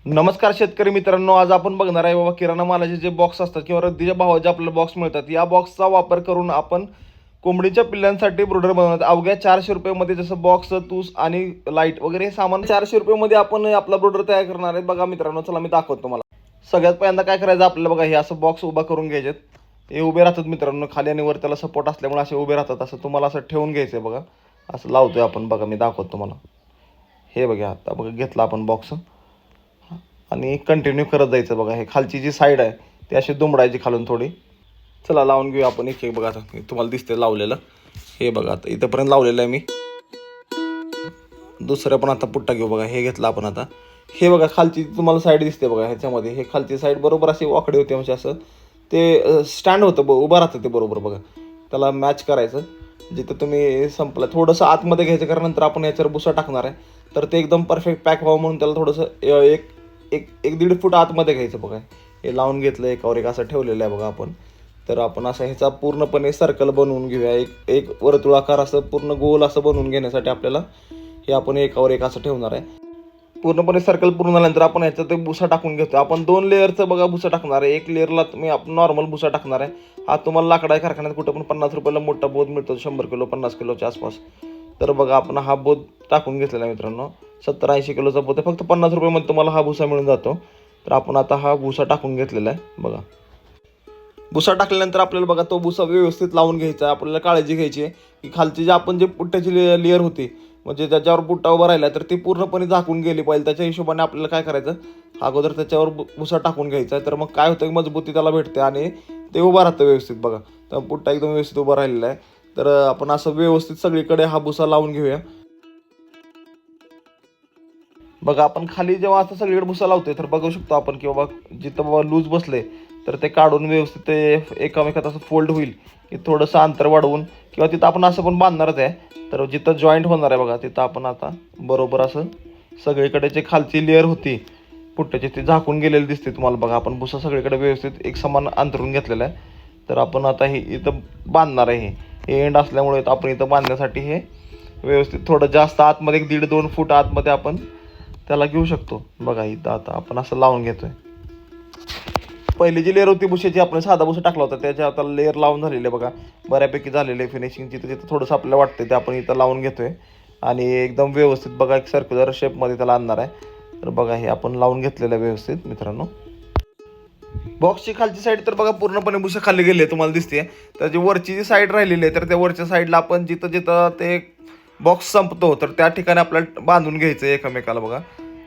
नमस्कार शेतकरी मित्रांनो, आज आपण बघणार आहे बाबा किराणा मालाचे जे बॉक्स असतात किंवा रद्दीच्या भावाचे आपल्याला बॉक्स मिळतात. या बॉक्सचा वापर करून आपण कोंबडीच्या पिल्लांसाठी ब्रोडर बनवतात. अवघ्या 400 रुपयामध्ये जसं बॉक्स, तूस आणि लाईट वगैरे हे सामान 400 रुपयामध्ये आपण आपला ब्रोडर तयार करणार आहे. बघा मित्रांनो, चला मी दाखवतो तुम्हाला. सगळ्यात पहिल्यांदा काय करायचं आपल्याला, बघा हे असं बॉक्स उभा करून घ्यायचे. हे उभे राहतात मित्रांनो, खाली आणि वर त्याला सपोर्ट असल्यामुळे असे उभे राहतात. असं तुम्हाला असं ठेवून घ्यायचं आहे. बघा असं लावतोय आपण, बघा मी दाखवतो तुम्हाला. हे बघा, आता बघा घेतला आपण बॉक्स आणि कंटिन्यू करत जायचं. बघा हे खालची जी साईड आहे ती अशी दुमडायची खालून थोडी. चला लावून घेऊया आपण एक एक. बघा आता तुम्हाला दिसते लावलेलं. हे बघा आता इथंपर्यंत लावलेलं आहे मी. दुसरं पण आता पुट्टा घेऊ. बघा हे घेतलं आपण आता. हे बघा खालची तुम्हाला साईड दिसते बघा ह्याच्यामध्ये. हे खालची साईड बरोबर अशी वाकडी होते, म्हणजे असं ते स्टँड होतं, उभं राहतं ते बरोबर. बघा त्याला मॅच करायचं. जिथं तुम्ही संपलं थोडंसं आतमध्ये घ्यायचं, कारण नंतर आपण याच्यावर भुसा टाकणार आहे. तर ते एकदम परफेक्ट पॅक व्हावं म्हणून त्याला थोडंसं एक एक एक दीड फूट आतमध्ये घ्यायचं. बघा हे लावून घेतलं, एकावर एक असं ठेवलेलं आहे बघा आपण. तर आपण असं ह्याचा पूर्णपणे सर्कल बनवून घेऊया. एक वर्तुळाकार असं पूर्ण गोल असं बनवून घेण्यासाठी आपल्याला हे आपण एकावर एक असं ठेवणार आहे. पूर्णपणे सर्कल पूर्ण झाल्यानंतर आपण ह्याच्यात ते भुसा टाकून घेतो. आपण 2 लेअरचं बघा भुसा टाकणार आहे. एक लेअरला तुम्ही आपण नॉर्मल भुसा टाकणार आहे. हा तुम्हाला लाकडाच्या कारखान्यात कुठं पण 50 रुपयाला मोठा बोध मिळतो, 100 किलो 50 किलोच्या आसपास. तर बघा आपण हा बोध टाकून घेतलेला आहे मित्रांनो. 70-80 किलोचा बोध आहे. फक्त 50 रुपयामध्ये तुम्हाला हा भुसा मिळून जातो. तर आपण आता हा भुसा टाकून घेतलेला आहे. बघा भुसा टाकल्यानंतर आपल्याला बघा तो भुसा व्यवस्थित लावून घ्यायचा आहे. आपल्याला काळजी घ्यायची आहे की खालची जे आपण जे पुट्ट्याची लेअर होती, म्हणजे त्याच्यावर पुट्टा उभा राहिला तर ती पूर्णपणे झाकून गेली पाहिजे. त्याच्या हिशोबाने आपल्याला काय करायचं, अगोदर त्याच्यावर भुसा टाकून घ्यायचा आहे. तर मग काय होतं, मजबूती त्याला भेटते आणि ते उभा राहतं व्यवस्थित. बघा तर पुट्टा एकदम व्यवस्थित उभा राहिलेला आहे. तर आपण असं व्यवस्थित सगळीकडे हा भुसा लावून घेऊया. बघा आपण खाली जेव्हा असं सगळीकडे भुसा लावतोय तर बघू शकतो आपण की बाबा जिथं बाबा लूज बसले तर ते काढून व्यवस्थित ते एकामेकात असं फोल्ड होईल, की थोडंसं अंतर वाढवून किंवा तिथं आपण असं पण बांधणारच आहे. तर जिथं जॉईंट होणार आहे बघा तिथं आपण आता बरोबर असं सगळीकडे जे खालची लेअर होती पुट्ट्याची ती झाकून गेलेली दिसते तुम्हाला. बघा आपण भुसा सगळीकडे व्यवस्थित एक समान अंतरून घेतलेला आहे. तर आपण आता हे इथं बांधणार आहे. हे एंड असल्यामुळे आपण इथं बांधण्यासाठी हे व्यवस्थित थोडं जास्त आतमध्ये 1.5-2 फूट आतमध्ये आपण त्याला घेऊ शकतो. बघा इथं आता आपण असं लावून घेतोय. पहिली जी लेअर होती भुशाची, आपण साधा भुसा टाकला होता, त्याच्या आता लेअर लावून झालेली आहे बघा, बऱ्यापैकी झालेले फिनिशिंग. जिथं जिथं थोडंसं आपल्याला वाटतं ते आपण इथं लावून घेतोय आणि एकदम व्यवस्थित बघा एक सर्क्युलर शेपमध्ये त्याला आणणार आहे. तर बघा हे आपण लावून घेतलेलं आहे व्यवस्थित मित्रांनो. बॉक्सची खालची साईड तर बघा पूर्णपणे भुसा खाली गेली आहे तुम्हाला दिसते. तर जी वरची जी साईड राहिलेली आहे तर त्या वरच्या साईडला आपण जिथं जिथं ते बॉक्स संपतो तर त्या ठिकाणी आपल्याला बांधून घ्यायचं आहे एकमेकाला. बघा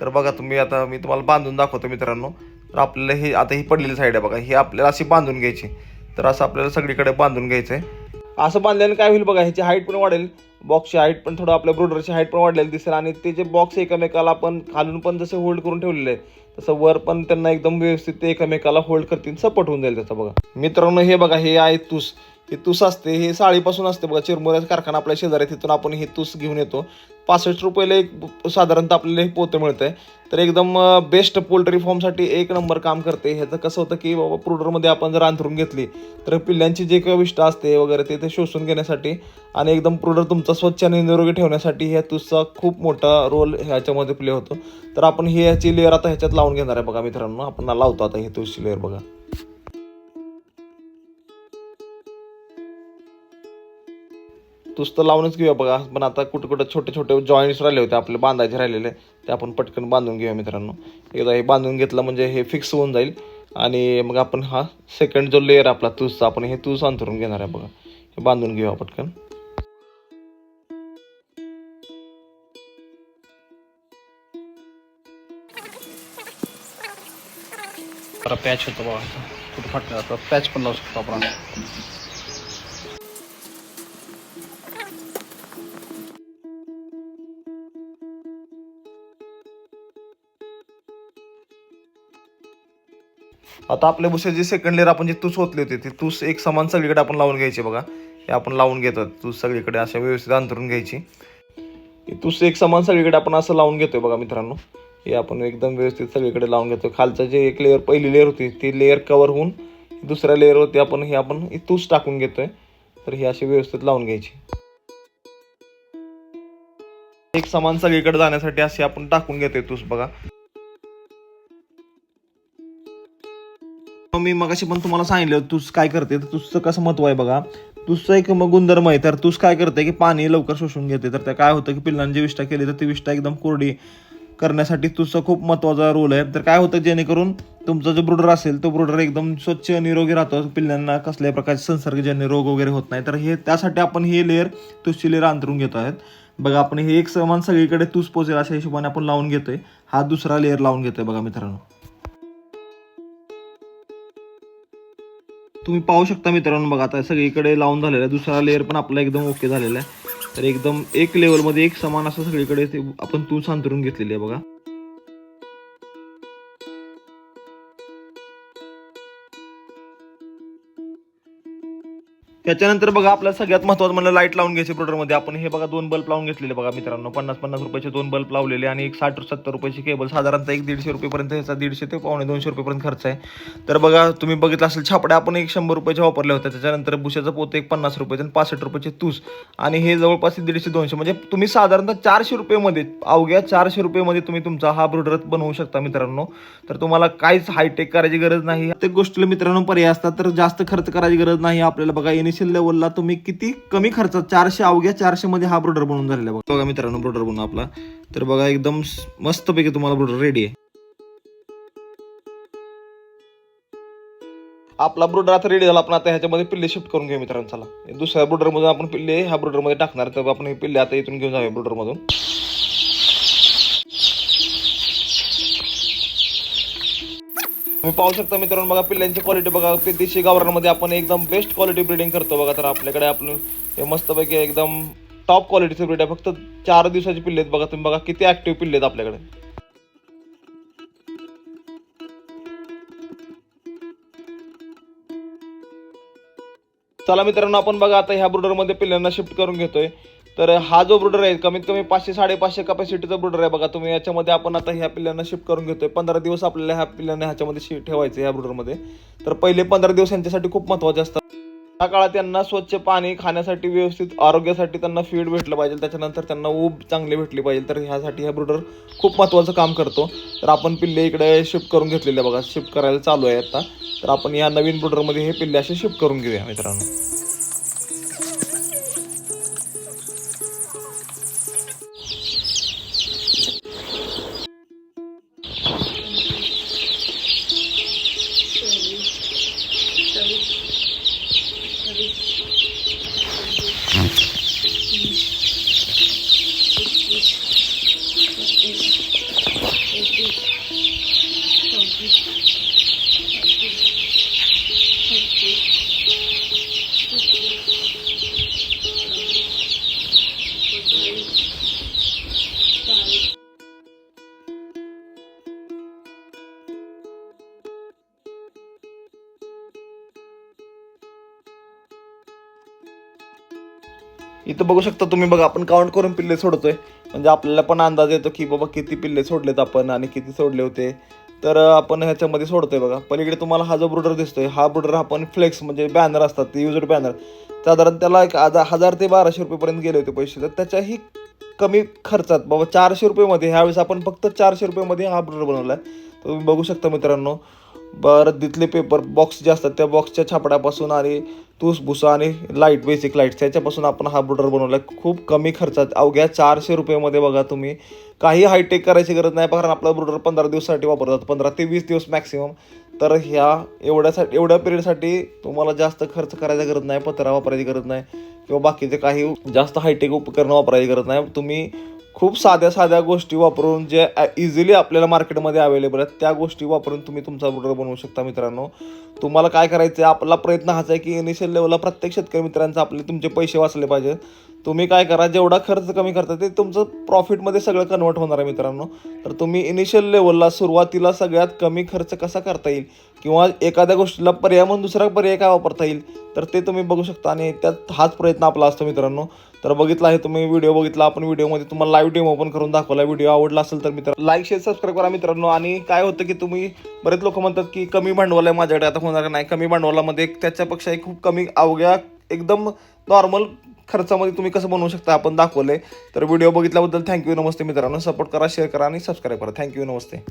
तर बघा तुम्ही आता मी तुम्हाला बांधून दाखवतो मित्रांनो. तर आपल्याला हे आता ही पडलेली साईड आहे बघा, ही आपल्याला अशी बांधून घ्यायची. तर असं आपल्याला सगळीकडे बांधून घ्यायचं आहे. असं बांधल्याने काय होईल बघा, ह्याची हाईट पण वाढेल, बॉक्सची हाईट पण थोडं आपल्या ब्रोडरची हाईट पण वाढलेली दिसेल. आणि ते जे बॉक्स एकमेकाला आपण खालून पण जसे होल्ड करून ठेवलेले आहे तसं वर पण त्यांना एकदम व्यवस्थित ते एकमेकाला होल्ड करतील, सपोर्ट होऊन जाईल त्याचा. बघा मित्रांनो हे बघा हे आहे तूस. हे तूस असते, हे साळीपासून असते बघा. चिरमुऱ्याचा कारखाना आपल्या शेजारी, तिथून आपण हे तूस घेऊन येतो. 65 रुपयाला एक साधारणतः आपल्याला हे पोतं मिळतं आहे. तर एकदम बेस्ट पोल्ट्री फॉर्मसाठी एक नंबर काम करते. ह्याचं कसं होतं की बाबा प्रोडरमध्ये आपण जर अंथरून घेतली तर पिल्ल्यांची जे काही विष्ठा असते वगैरे ते शोषून घेण्यासाठी आणि एकदम प्रोडर तुमचा स्वच्छ आणि निरोगी ठेवण्यासाठी ह्या तूसचा खूप मोठा रोल ह्याच्यामध्ये प्ले होतो. तर आपण ही ह्याची लेअर आता ह्याच्यात लावून घेणार आहे बघा मित्रांनो. आपण लावतो आता ही तूसची लेअर. बघा तूच तर लावूनच घेऊया बघा. पण आता कुठे कुठे छोटे छोटे जॉईंट्स राहिले होते आपले बांधायचे राहिलेले, ते आपण पटकन बांधून घेऊया मित्रांनो. एकदा हे बांधून घेतलं म्हणजे हे फिक्स होऊन जाईल. आणि मग आपण हा सेकंड जो लेअर आपला तूसचा, आपण हे तूस अंथरून घेणार आहे बघा. हे बांधून घेऊया पटकन. पॅच होतो बघा, कुठं फाटलं पॅच पण लावू शकतो आपण. आता आपल्या भुसाची सेकंड लेअर आपण जी तूस ओतली होती ती तूस एक समान सगळीकडे आपण लावून घ्यायची. बघा हे आपण लावून घेतो तूस सगळीकडे अशा व्यवस्थित अंतरून घ्यायची. तूस एक समान सगळीकडे आपण असं लावून घेतोय बघा मित्रांनो. हे आपण एकदम व्यवस्थित सगळीकडे लावून घेतो. खालचं जे एक लेअर पहिली लेअर होती ती लेअर कवर होऊन दुसऱ्या लेअरवरती आपण तूस टाकून घेतोय. तर ही अशी व्यवस्थित लावून घ्यायची. एक समान सगळीकडे जाण्यासाठी अशी आपण टाकून घेतोय तूस. बघा मी मगाशी पण तुम्हाला सांगितलं तूस काय करते तर तुझं कसं महत्व आहे बघा. तुझं एक मग गुणधर्म आहे तर तूस काय करते की पाणी लवकर शोषून घेते. तर त्या काय होतं की पिल्लांची विष्ठा केली तर ती विष्ठा एकदम कोरडी करण्यासाठी तुझं खूप महत्त्वाचा रोल आहे. तर काय होतं जेणेकरून तुमचा जो ब्रुडर असेल तो ब्रुडर एकदम स्वच्छ निरोगी राहतो, पिल्लांना कसल्याही प्रकारचे संसर्गजन्य रोग वगैरे होत नाही. तर हे त्यासाठी आपण ही लेअर तुसची लेअर अंतरून घेतो आहेत बघा. आपण हे एक समान सगळीकडे तूस पोचेल अशा हिशोबाने आपण लावून घेतोय. हा दुसरा लेअर लावून घेतोय बघा मित्रांनो. तुम्ही पाहू शकता मित्रांनो बघा आता सगळीकडे लावून झालेला आहे. दुसरा लेअर पण आपला एकदम ओके झालेला आहे. तर एकदम एक लेवलमध्ये एक समान असं सगळीकडे ते आपण तूस अंतरून घेतलेली आहे बघा. त्याच्यानंतर बघा आपल्याला सगळ्यात महत्त्वाचं म्हणलं लाईट लावून घ्यायची ब्रोडरमध्ये. आपण हे बघा 2 बल्ब लावून घेतलेले बघा मित्रांनो. 50-50 रुपयाचे 2 बल्ब लावलेले आणि एक 60-70 रुपयाची केबल. साधारणतः 1-150 रुपयेपर्यंत ह्याचा 150 ते पावणे 200 रुपयेपर्यंत खर्च आहे. तर बघा तुम्ही बघितलं असेल छापड्या आपण एक 100 रुपयाच्या वापरल्या होत्या. त्याच्यानंतर बुशाचं पोतं एक 50 रुपयाचे आणि 65 रुपयाचे तूस आणि हे जवळपास 150-200 म्हणजे तुम्ही साधारणतः 400 रुपयेमध्ये अवघ्या 400 रुपयेमध्ये तुम्ही तुमचा हा ब्रोडर बनवू शकता मित्रांनो. तर तुम्हाला काहीच हायटेक करायची गरज नाही. प्रत्येक गोष्टीला मित्रांनो पर्याय असतात. तर जास्त खर्च करायची गरज नाही आपल्याला बघा. इनिशियल लेवलला तुम्ही किती कमी खर्चात 400 अवघ्या 400 मध्ये हा ब्रोडर बनवून झालेला आहे बघा मित्रांनो. ब्रोडर बनवून आपला तर बघा एकदम मस्तपैकी तुम्हाला ब्रोडर रेडी आहे. आपला ब्रोडर आता रेडी झाला. आपण आता ह्याच्यामध्ये पिल्ले शिफ्ट करून घेऊ मित्रांनो. चला दुसऱ्या ब्रोडर मधून आपण पिल्ले ह्या ब्रोडर मध्ये टाकणार. तर आपण हे पिल्ले आता इथून घेऊन जाऊया ब्रोडर मधून. तुम्ही पाहू शकता मित्रांनो बघा पिल्ल्यांची क्वालिटी बघा. देशी गावरांमध्ये आपण एकदम बेस्ट क्वालिटी ब्रीडिंग करतो बघा. तर आपल्याकडे आपण हे मस्तपैकी एकदम टॉप क्वालिटीचे ब्रीड आहे. फक्त 4 दिवसाची पिल्ले आहेत बघा. तुम्ही बघा किती ऍक्टिव्ह पिल्ले आहेत आपल्याकडे. चला मित्रांनो आपण बघा आता ह्या ब्रुडरमध्ये पिल्लांना शिफ्ट करून घेतोय. तर हा जो ब्रुडर आहे कमीत कमी 500-550 कॅपॅसिटीचा ब्रुडर आहे बघा. तुम्ही याच्यामध्ये आपण आता ह्या पिल्लांना शिफ्ट करून घेतोय. 15 दिवस आपल्याला ह्या पिल्लांना ह्याच्यामध्ये ठेवायचं ह्या ब्रुडरमध्ये. तर पहिले 15 दिवस यांच्यासाठी खूप महत्त्वाचे असतात. त्या काळात त्यांना स्वच्छ पाणी खाण्यासाठी व्यवस्थित आरोग्यासाठी त्यांना फीड भेटलं पाहिजे. त्याच्यानंतर त्यांना ऊब चांगली भेटली पाहिजे. तर ह्यासाठी हा ब्रुडर खूप महत्त्वाचं काम करतो. तर आपण पिल्ले इकडे शिफ्ट करून घेतलेले बघा. शिफ्ट करायला चालू आहे आता. तर आपण या नवीन ब्रुडरमध्ये हे पिल्ले असे शिफ्ट करून घेऊया मित्रांनो. इथं बघू शकता तुम्ही बघा आपण काउंट करून पिल्ले सोडतोय. म्हणजे आपल्याला पण अंदाज येतो की बाबा किती पिल्ले सोडलेत आपण आणि किती सोडले होते. तर आपण ह्याच्यामध्ये सोडतोय बघा. पलीकडे तुम्हाला हा जो ब्रुडर दिसतोय हा ब्रुडर आपण फ्लेक्स म्हणजे बॅनर असतात युजर बॅनर. साधारण त्याला एक 1000 ते 1200 रुपयेपर्यंत गेले होते पैसे. तर त्याच्याही कमी खर्चात बाबा 400 रुपयेमध्ये ह्यावेळेस आपण फक्त 400 रुपयेमध्ये हा ब्रुडर बनवला आहे. तर तुम्ही बघू शकता मित्रांनो. बरं तिथले पेपर बॉक्स जे असतात त्या बॉक्सच्या छापड्यापासून आणि तूस भुसा आणि लाईट बेसिक लाईट्स याच्यापासून आपण हा ब्रुडर बनवला आहे. खूप कमी खर्चात अवघ्या 400 रुपयेमध्ये बघा. तुम्ही काही हायटेक करायची गरज नाही कारण आपला ब्रुडर 15 दिवसासाठी वापरतात. 15 ते 20 दिवस मॅक्सिमम. तर एवढ्या पिरियडसाठी तुम्हाला जास्त खर्च करायचा गरज नाही. पत्रा वापरायची गरज नाही किंवा बाकीचे काही जास्त हायटेक उपकरणं वापरायची गरज नाही. तुम्ही खूप साध्या गोष्टी वापरून जे इझिली आपल्याला मार्केटमध्ये अवेलेबल आहेत त्या गोष्टी वापरून तुम्ही तुमचा ब्रुडर बनवू शकता मित्रांनो. तुम्हाला काय करायचं आहे आपला प्रयत्न हाच आहे की इनिशियल लेवलला प्रत्येक शेतकरी मित्रांचा तुमचे पैसे वाचले पाहिजे. तुम्ही काय करा जेवढा खर्च कमी करता ते तुमचं प्रॉफिटमध्ये सगळं कन्वर्ट होणार आहे मित्रांनो. तर तुम्ही इनिशियल लेवलला सुरुवातीला सगळ्यात कमी खर्च कसा करता येईल किंवा एखाद्या गोष्टीला पर्याय म्हणून दुसरा पर्याय काय वापरता येईल तर ते तुम्ही बघू शकता आणि त्यात हाच प्रयत्न आपला असतो मित्रांनो. तर बघितला आहे तुम्ही व्हिडिओ बघितला. आपण व्हिडिओमध्ये तुम्हाला लाईव्ह डेमो पण करून दाखवला. व्हिडिओ आवडला असेल तर मित्रांनो लाईक शेअर सबस्क्राईब करा मित्रांनो. आणि काय होतं की तुम्ही बरेच लोक म्हणतात की कमी भांडवल आहे माझ्याकडे आता होणार नाही. कमी भांडवलामध्ये त्याच्यापेक्षा खूप कमी अवघ्या एकदम नॉर्मल खर्चामध्ये तुम्ही कसं बनवू शकता आपण दाखवले. तर व्हिडिओ बघितल्याबद्दल थँक्यू नमस्ते मित्रांनो. सपोर्ट करा शेअर करा आणि सबस्क्राईब करा. थँक्यू नमस्ते.